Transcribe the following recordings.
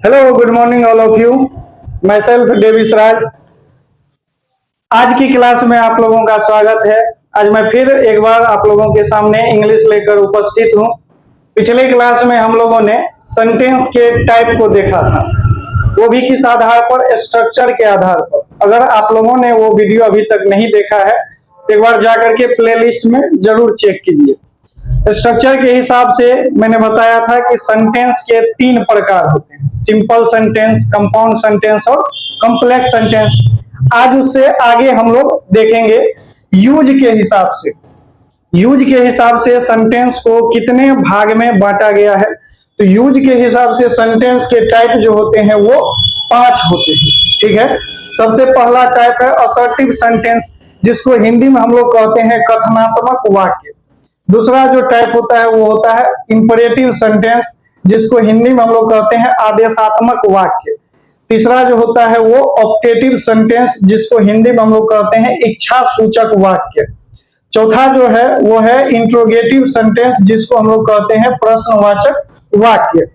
Hello, good morning all of you. Myself Davis Raj. आज की class में आप लोगों का स्वागत है। आज मैं फिर एक बार आप लोगों के सामने इंग्लिश लेकर उपस्थित हूँ। पिछले क्लास में हम लोगों ने सेंटेंस के टाइप को देखा था, वो भी किस आधार पर, स्ट्रक्चर के आधार पर। अगर आप लोगों ने वो वीडियो अभी तक नहीं देखा है, एक बार जाकर के प्लेलिस्ट में जरूर चेक कीजिए। स्ट्रक्चर के हिसाब से मैंने बताया था कि सेंटेंस के 3 प्रकार होते हैं: सिंपल सेंटेंस, कंपाउंड सेंटेंस और कॉम्प्लेक्स सेंटेंस। आज उससे आगे हम लोग देखेंगे यूज के हिसाब से। यूज के हिसाब से सेंटेंस को कितने भाग में बांटा गया है। तो यूज के हिसाब से सेंटेंस के टाइप जो होते हैं वो 5 होते हैं। ठीक है। सबसे पहला टाइप है असर्टिव सेंटेंस, जिसको हिंदी में हम लोग कहते हैं कथनात्मक वाक्य। दूसरा जो टाइप होता है वो होता है इंपरेटिव सेंटेंस, जिसको हिंदी में हम लोग कहते हैं आदेशात्मक वाक्य। तीसरा जो होता है वो ऑप्टेटिव सेंटेंस, जिसको हिंदी में हम लोग कहते हैं इच्छा सूचक वाक्य। चौथा जो है वो है इंट्रोगेटिव सेंटेंस, जिसको हम लोग कहते हैं प्रश्नवाचक वाक्य।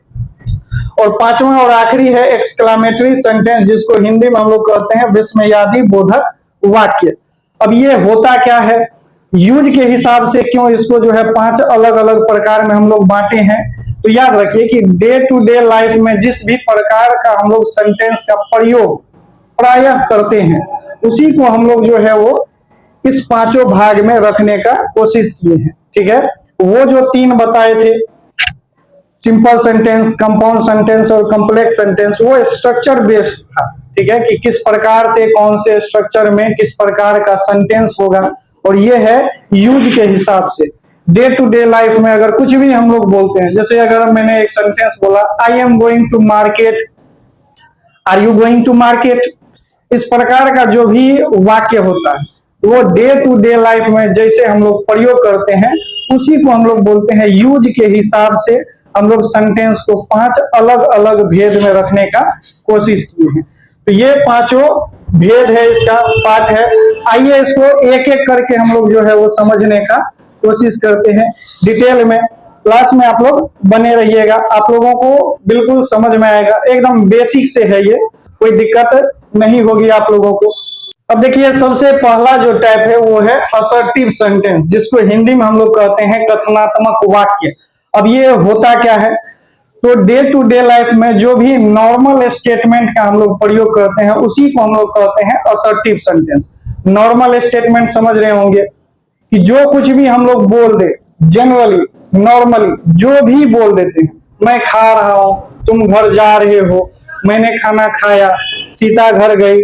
और पांचवा और आखिरी है एक्सक्लामेटरी सेंटेंस, जिसको हिंदी में हम लोग कहते हैं विस्मयादि बोधक वाक्य। अब ये होता क्या है, यूज के हिसाब से क्यों इसको जो है 5 अलग अलग प्रकार में हम लोग बांटे हैं। तो याद रखिए कि डे टू डे लाइफ में जिस भी प्रकार का हम लोग सेंटेंस का प्रयोग प्रायः करते हैं, उसी को हम लोग जो है वो इस 5 भाग में रखने का कोशिश किए हैं। ठीक है। वो जो 3 बताए थे, सिंपल सेंटेंस, कंपाउंड सेंटेंस और कॉम्प्लेक्स सेंटेंस, वो स्ट्रक्चर बेस्ड था। ठीक है, कि किस प्रकार से कौन से स्ट्रक्चर में किस प्रकार का सेंटेंस होगा। और ये है यूज के हिसाब से। डे टू डे लाइफ में अगर कुछ भी हम लोग बोलते हैं, जैसे अगर मैंने एक सेंटेंस बोला I am going to market, are you going to market, इस प्रकार का जो भी वाक्य होता है वो डे टू डे लाइफ में जैसे हम लोग प्रयोग करते हैं, उसी को हम लोग बोलते हैं यूज के हिसाब से। हम लोग सेंटेंस को 5 अलग अलग भेद में रखने का कोशिश किए हैं। तो ये 5 भेद है, इसका पार्ट है। आइए इसको एक एक करके हम लोग जो है वो समझने का कोशिश करते हैं डिटेल में। क्लास में आप लोग बने रहिएगा, आप लोगों को बिल्कुल समझ में आएगा। एकदम बेसिक से है ये, कोई दिक्कत नहीं होगी आप लोगों को। अब देखिए, सबसे पहला जो टाइप है वो है असर्टिव सेंटेंस, जिसको हिंदी में हम लोग कहते हैं कथनात्मक वाक्य। अब ये होता क्या है, तो डे टू डे लाइफ में जो भी नॉर्मल स्टेटमेंट का हम लोग प्रयोग करते हैं, उसी को हम लोग कहते हैं असर्टिव सेंटेंस। नॉर्मल स्टेटमेंट समझ रहे होंगे कि जो कुछ भी हम लोग बोल दे, जनरली नॉर्मली जो भी बोल देते हैं, मैं खा रहा हूं, तुम घर जा रहे हो, मैंने खाना खाया, सीता घर गई,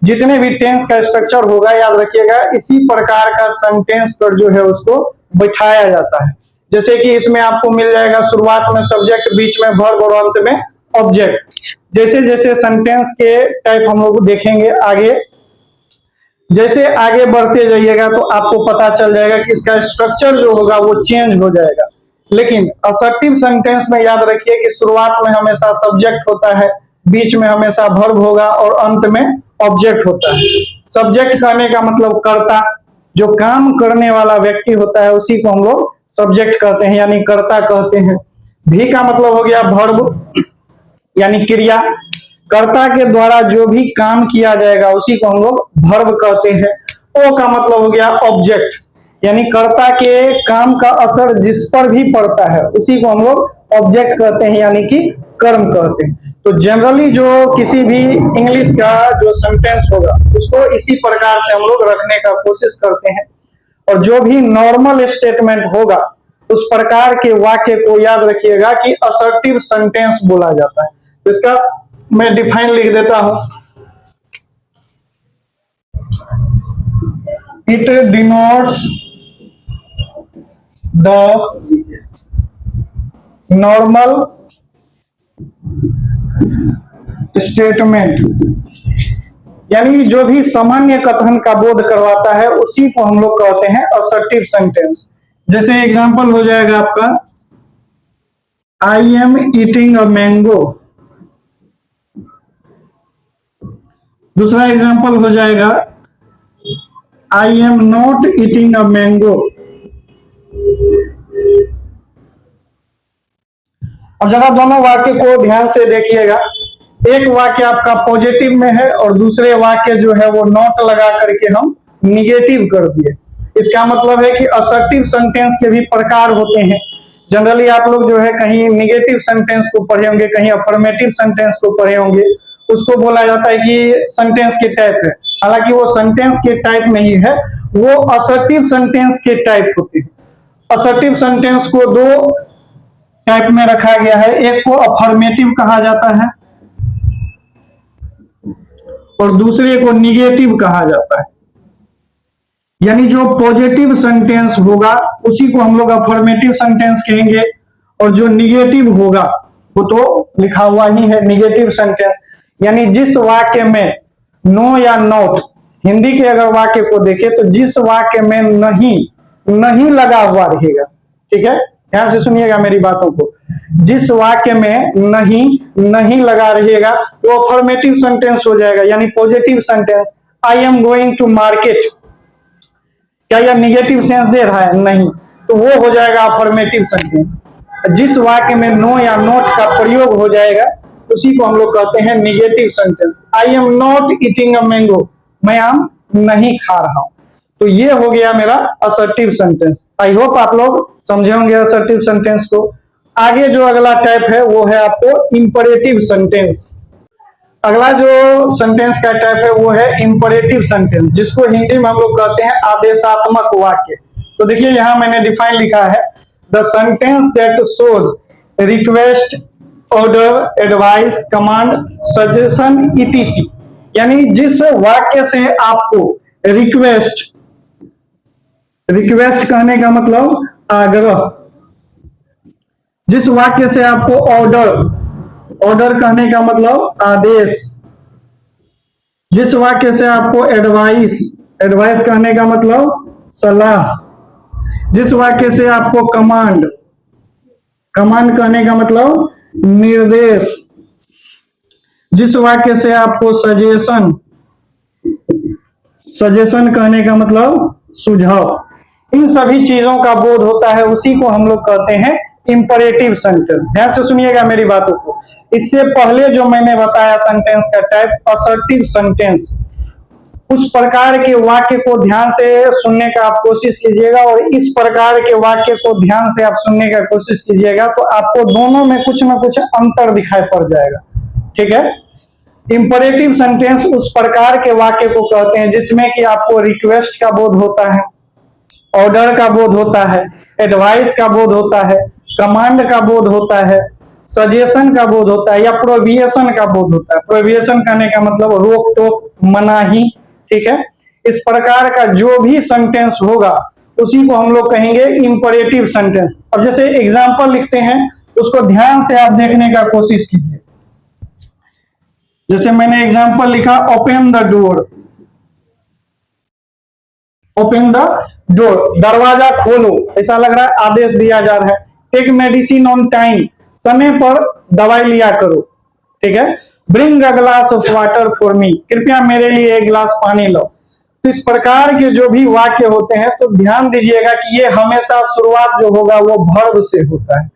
जितने भी टेंस का स्ट्रक्चर होगा याद रखिएगा, इसी प्रकार का सेंटेंस पर जो है उसको बैठाया जाता है। जैसे कि इसमें आपको मिल जाएगा शुरुआत में सब्जेक्ट, बीच में वर्ब और अंत में ऑब्जेक्ट। जैसे जैसे सेंटेंस के टाइप हम लोग देखेंगे आगे, जैसे आगे बढ़ते जाइएगा तो आपको पता चल जाएगा कि इसका स्ट्रक्चर जो होगा वो चेंज हो जाएगा। लेकिन असर्टिव सेंटेंस में याद रखिए कि शुरुआत में हमेशा सब्जेक्ट होता है, बीच में हमेशा वर्ब होगा और अंत में ऑब्जेक्ट होता है। सब्जेक्ट कहने का मतलब कर्ता, जो काम करने वाला व्यक्ति होता है उसी को हम लोग सब्जेक्ट कहते हैं, यानी कर्ता कहते हैं। भी का मतलब हो गया वर्ब, यानी क्रिया। कर्ता के द्वारा जो भी काम किया जाएगा उसी को हम लोग वर्ब कहते हैं। ओ का मतलब हो गया ऑब्जेक्ट, यानी कर्ता के काम का असर जिस पर भी पड़ता है उसी को हम लोग ऑब्जेक्ट कहते हैं, यानी कि कर्म कहते हैं। तो जनरली जो किसी भी इंग्लिश का जो सेंटेंस होगा उसको इसी प्रकार से हम लोग रखने का कोशिश करते हैं। और जो भी नॉर्मल स्टेटमेंट होगा उस प्रकार के वाक्य को याद रखिएगा कि असर्टिव सेंटेंस बोला जाता है। तो इसका मैं डिफाइन लिख देता हूं। It denotes the normal statement, यानी जो भी सामान्य कथन का बोध करवाता है उसी को हम लोग कहते हैं असर्टिव सेंटेंस। जैसे एग्जांपल हो जाएगा आपका I am eating a mango. दूसरा एग्जांपल हो जाएगा I am not eating a mango. अब जरा दोनों वाक्य को ध्यान से देखिएगा। एक वाक्य आपका पॉजिटिव में है और दूसरे वाक्य जो है वो नॉट लगा करके हम निगेटिव कर दिए। इसका मतलब है कि असर्टिव सेंटेंस के भी प्रकार होते हैं। जनरली आप लोग जो है कहीं निगेटिव सेंटेंस को पढ़े होंगे, कहीं अफर्मेटिव सेंटेंस को पढ़े होंगे, उसको बोला जाता है कि सेंटेंस के टाइप है। हालांकि वो सेंटेंस के टाइप नहीं है, वो असर्टिव सेंटेंस के टाइप होते हैं। असर्टिव सेंटेंस को दो टाइप में रखा गया है, एक को अफर्मेटिव कहा जाता है और दूसरे को निगेटिव कहा जाता है। यानी जो पॉजिटिव सेंटेंस होगा उसी को हम लोग अफर्मेटिव सेंटेंस कहेंगे और जो निगेटिव होगा वो तो लिखा हुआ ही है निगेटिव सेंटेंस। यानी जिस वाक्य में नो या नॉट, हिंदी के अगर वाक्य को देखें तो जिस वाक्य में नहीं लगा हुआ रहेगा, ठीक है, ध्यान से सुनिएगा मेरी बातों को, जिस वाक्य में नहीं लगा रहेगा वो अफर्मेटिव सेंटेंस हो जाएगा, यानी positive sentence. I am going to market, क्या यह निगेटिव सेंस दे रहा है? नहीं, तो वो हो जाएगा अफर्मेटिव सेंटेंस। जिस वाक्य में नो या नॉट का प्रयोग हो जाएगा उसी को हम लोग कहते हैं negative sentence. I am not eating a mango, मैं आम नहीं खा रहा हूं। तो ये हो गया मेरा असर्टिव सेंटेंस। आई होप आप लोग समझे होंगे असर्टिव सेंटेंस को। आगे जो अगला टाइप है वो है आपको इंपरेटिव सेंटेंस। अगला जो सेंटेंस का टाइप है वो है इंपरेटिव सेंटेंस, जिसको हिंदी में हम लोग कहते हैं आदेशात्मक वाक्य। तो देखिए यहां मैंने डिफाइन लिखा है, the sentence that shows request, order, advice, command, suggestion etc. यानी जिस वाक्य से आपको रिक्वेस्ट कहने का मतलब आग्रह, जिस वाक्य से आपको ऑर्डर कहने का मतलब आदेश, जिस वाक्य से आपको एडवाइस कहने का मतलब सलाह, जिस वाक्य से आपको कमांड कहने का मतलब निर्देश, जिस वाक्य से आपको सजेशन कहने का मतलब सुझाव, इन सभी चीजों का बोध होता है, उसी को हम लोग कहते हैं इंपरेटिव सेंटेंस। ध्यान से सुनिएगा मेरी बातों को। इससे पहले जो मैंने बताया सेंटेंस का टाइप असर्टिव सेंटेंस, उस प्रकार के वाक्य को ध्यान से सुनने का आप कोशिश कीजिएगा और इस प्रकार के वाक्य को ध्यान से आप सुनने का कोशिश कीजिएगा तो आपको दोनों में कुछ ना कुछ अंतर दिखाई पड़ जाएगा, ठीक है। इंपरेटिव सेंटेंस उस प्रकार के वाक्य को कहते हैं जिसमें कि आपको रिक्वेस्ट का बोध होता है, ऑर्डर का बोध होता है, एडवाइस का बोध होता है, कमांड का बोध होता है, सजेशन का बोध होता है या प्रोहिबिशन का बोध होता है। प्रोहिबिशन कहने का मतलब रोक टोक, मनाही, ठीक है। इस प्रकार का जो भी सेंटेंस होगा उसी को हम लोग कहेंगे इंपरेटिव सेंटेंस। अब जैसे एग्जांपल लिखते हैं उसको ध्यान से आप देखने का कोशिश कीजिए। जैसे मैंने एग्जांपल लिखा, open the door, open the door, दरवाजा खोलो, ऐसा लग रहा है आदेश दिया जा रहा है। टेक मेडिसिन ऑन टाइम, समय पर दवाई लिया करो, ठीक है। Bring a glass of water for me, कृपया मेरे लिए एक गिलास पानी लो। तो इस प्रकार के जो भी वाक्य होते हैं तो ध्यान दीजिएगा कि ये हमेशा शुरुआत जो होगा वो वर्ब से होता है।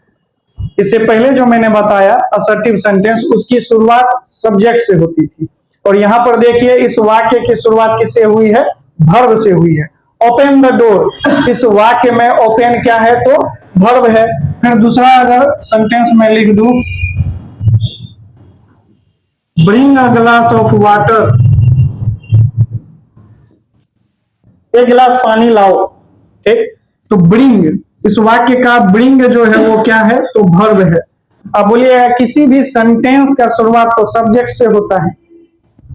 इससे पहले जो मैंने बताया असर्टिव सेंटेंस, उसकी शुरुआत सब्जेक्ट से होती थी और यहां पर देखिए इस वाक्य की शुरुआत किससे हुई है? वर्ब से हुई है। ओपन द डोर, इस वाक्य में ओपन क्या है? तो वर्ब है। फिर दूसरा अगर सेंटेंस में लिख दूं, bring a glass of water, एक गिलास पानी लाओ, ठीक। तो ब्रिंग, इस वाक्य का ब्रिंग जो है वो क्या है? तो वर्ब है। अब बोलिए किसी भी सेंटेंस का शुरुआत तो सब्जेक्ट से होता है।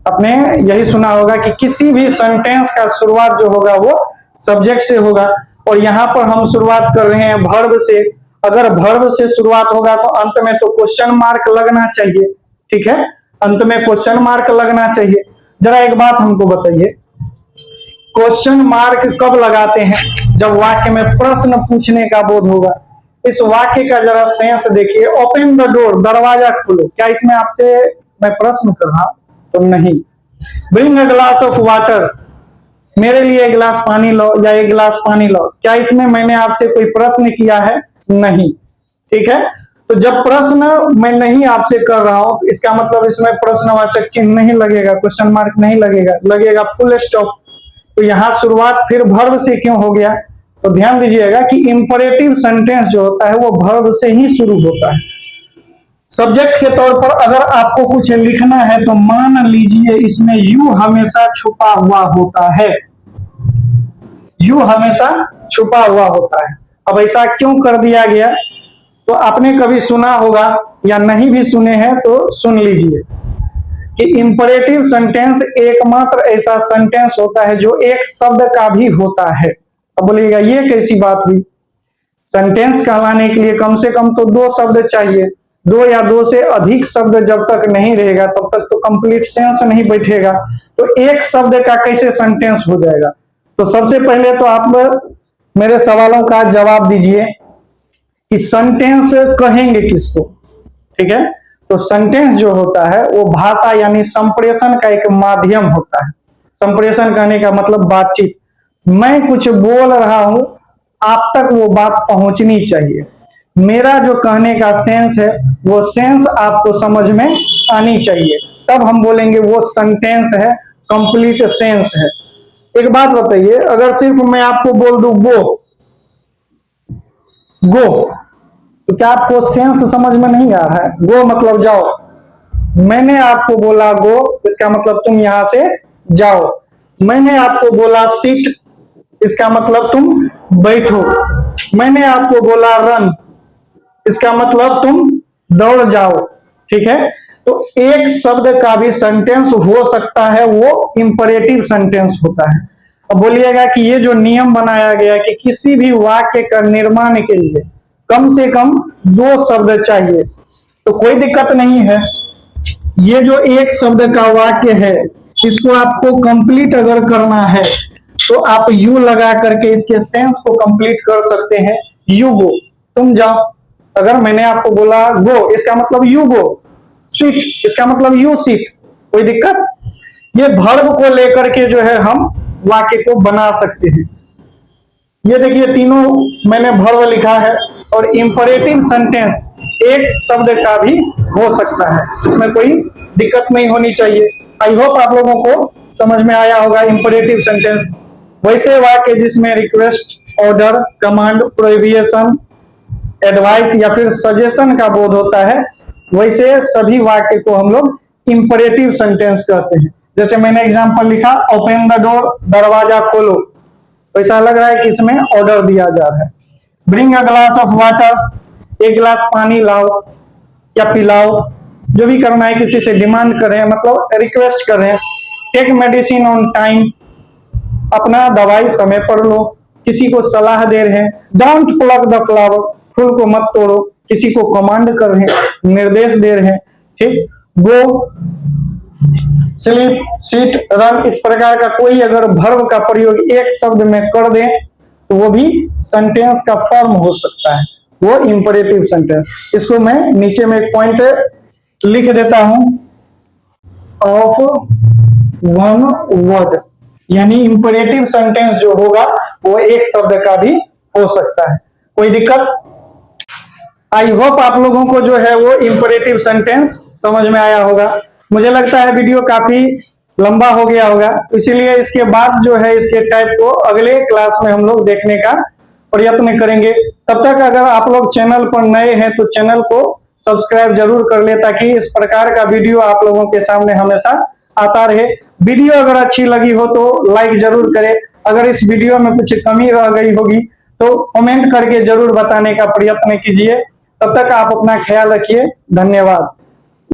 आपने यही सुना होगा कि किसी भी सेंटेंस का शुरुआत जो होगा वो सब्जेक्ट से होगा और यहां पर हम शुरुआत कर रहे हैं वर्ब से। अगर वर्ब से शुरुआत होगा तो अंत में तो क्वेश्चन मार्क लगना चाहिए, ठीक है, अंत में क्वेश्चन मार्क लगना चाहिए। जरा एक बात हमको बताइए, क्वेश्चन मार्क कब लगाते हैं? जब वाक्य में प्रश्न पूछने का बोध होगा। इस वाक्य का जरा सेंस देखिए, ओपन द डोर, दरवाजा खोलो, क्या इसमें आपसे मैं प्रश्न कर रहा? तो नहीं। Bring a glass of water, मेरे लिए एक गिलास पानी लो या एक गिलास पानी लो, क्या इसमें मैंने आपसे कोई प्रश्न किया है? नहीं, ठीक है। तो जब प्रश्न मैं नहीं आपसे कर रहा हूं, इसका मतलब इसमें प्रश्नवाचक चिन्ह नहीं लगेगा, क्वेश्चन मार्क नहीं लगेगा, लगेगा फुल स्टॉप। तो यहां शुरुआत फिर वर्ब से क्यों हो गया? तो ध्यान दीजिएगा कि इंपरेटिव सेंटेंस जो होता है वो वर्ब से ही शुरू होता है। सब्जेक्ट के तौर पर अगर आपको कुछ लिखना है तो मान लीजिए इसमें यू हमेशा छुपा हुआ होता है, यू हमेशा छुपा हुआ होता है। अब ऐसा क्यों कर दिया गया? तो आपने कभी सुना होगा या नहीं भी सुने हैं तो सुन लीजिए कि इंपरेटिव सेंटेंस एकमात्र ऐसा सेंटेंस होता है जो एक शब्द का भी होता है। अब बोलिएगा ये कैसी बात हुई? सेंटेंस कहलाने के लिए कम से कम तो 2 शब्द चाहिए, 2 या 2 से अधिक शब्द जब तक नहीं रहेगा तब तक तो कंप्लीट सेंस नहीं बैठेगा। तो एक शब्द का कैसे सेंटेंस हो जाएगा? तो सबसे पहले तो आप मेरे सवालों का जवाब दीजिए कि सेंटेंस कहेंगे किसको? ठीक है, तो सेंटेंस जो होता है वो भाषा यानी संप्रेषण का एक माध्यम होता है। संप्रेषण कहने का मतलब बातचीत। मैं कुछ बोल रहा हूं, आप तक वो बात पहुंचनी चाहिए। मेरा जो कहने का सेंस है वो सेंस आपको समझ में आनी चाहिए, तब हम बोलेंगे वो सेंटेंस है, कंप्लीट सेंस है। एक बात बताइए, अगर सिर्फ मैं आपको बोल दूं गो गो, तो क्या आपको सेंस समझ में नहीं आ रहा है? गो मतलब जाओ। मैंने आपको बोला गो, इसका मतलब तुम यहां से जाओ। मैंने आपको बोला सिट, इसका मतलब तुम बैठो। मैंने आपको बोला रन, इसका मतलब तुम दौड़ जाओ। ठीक है, तो एक शब्द का भी सेंटेंस हो सकता है, वो इंपरेटिव सेंटेंस होता है। अब बोलिएगा कि ये जो नियम बनाया गया कि किसी भी वाक्य का निर्माण के लिए कम से कम 2 शब्द चाहिए, तो कोई दिक्कत नहीं है। ये जो एक शब्द का वाक्य है इसको आपको कंप्लीट अगर करना है तो आप यू लगा करके इसके सेंस को कंप्लीट कर सकते हैं। यू गो, तुम जाओ। अगर मैंने आपको बोला गो, इसका मतलब यू गो। सिट, इसका मतलब यू सिट। कोई दिक्कत? ये वर्ब को लेकर के जो है हम वाक्य को बना सकते हैं। ये देखिए तीनों मैंने वर्ब लिखा है और इंपरेटिव सेंटेंस एक शब्द का भी हो सकता है, इसमें कोई दिक्कत नहीं होनी चाहिए। आई होप आप लोगों को समझ में आया होगा इंपरेटिव सेंटेंस। वैसे वाक्य जिसमें request, order, command, prohibition, advice या फिर सजेशन का बोध होता है, वैसे सभी वाक्य को हम लोग इंपरेटिव सेंटेंस कहते हैं। जैसे मैंने एग्जांपल लिखा ओपन द डोर, दरवाजा खोलो, ऐसा लग रहा है कि इसमें ऑर्डर दिया जा रहा है। Bring a glass of water, एक गिलास पानी लाओ या पिलाओ, जो भी करना है किसी से डिमांड कर रहे हैं, मतलब रिक्वेस्ट कर रहे हैं। टेक मेडिसिन ऑन टाइम, अपना दवाई समय पर लो, किसी को सलाह दे रहे हैं। डोंट प्लग द फ्लावर, फूल को मत तोड़ो, किसी को कमांड कर रहे हैं, निर्देश दे रहे हैं। ठीक, गो, स्लीप, सिट, रन, इस प्रकार का कोई अगर वर्ब का प्रयोग एक शब्द में कर दें तो वो भी सेंटेंस का फॉर्म हो सकता है, वो इंपरेटिव सेंटेंस। इसको मैं नीचे में एक पॉइंट लिख देता हूं, ऑफ वन वर्ड, यानी इंपरेटिव सेंटेंस जो होगा वो एक शब्द का भी हो सकता है। कोई दिक्कत? आई होप आप लोगों को जो है वो इंपरेटिव सेंटेंस समझ में आया होगा। मुझे लगता है वीडियो काफी लंबा हो गया होगा, इसीलिए इसके बाद जो है इसके टाइप को अगले क्लास में हम लोग देखने का प्रयत्न करेंगे। तब तक अगर आप लोग चैनल पर नए हैं तो चैनल को सब्सक्राइब जरूर कर ले, ताकि इस प्रकार का वीडियो आप लोगों के सामने हमेशा आता रहे। वीडियो अगर अच्छी लगी हो तो लाइक जरूर करें। अगर इस वीडियो में कुछ कमी रह गई होगी तो कमेंट करके जरूर बताने का प्रयत्न कीजिए। तब तक आप अपना ख्याल रखिए। धन्यवाद।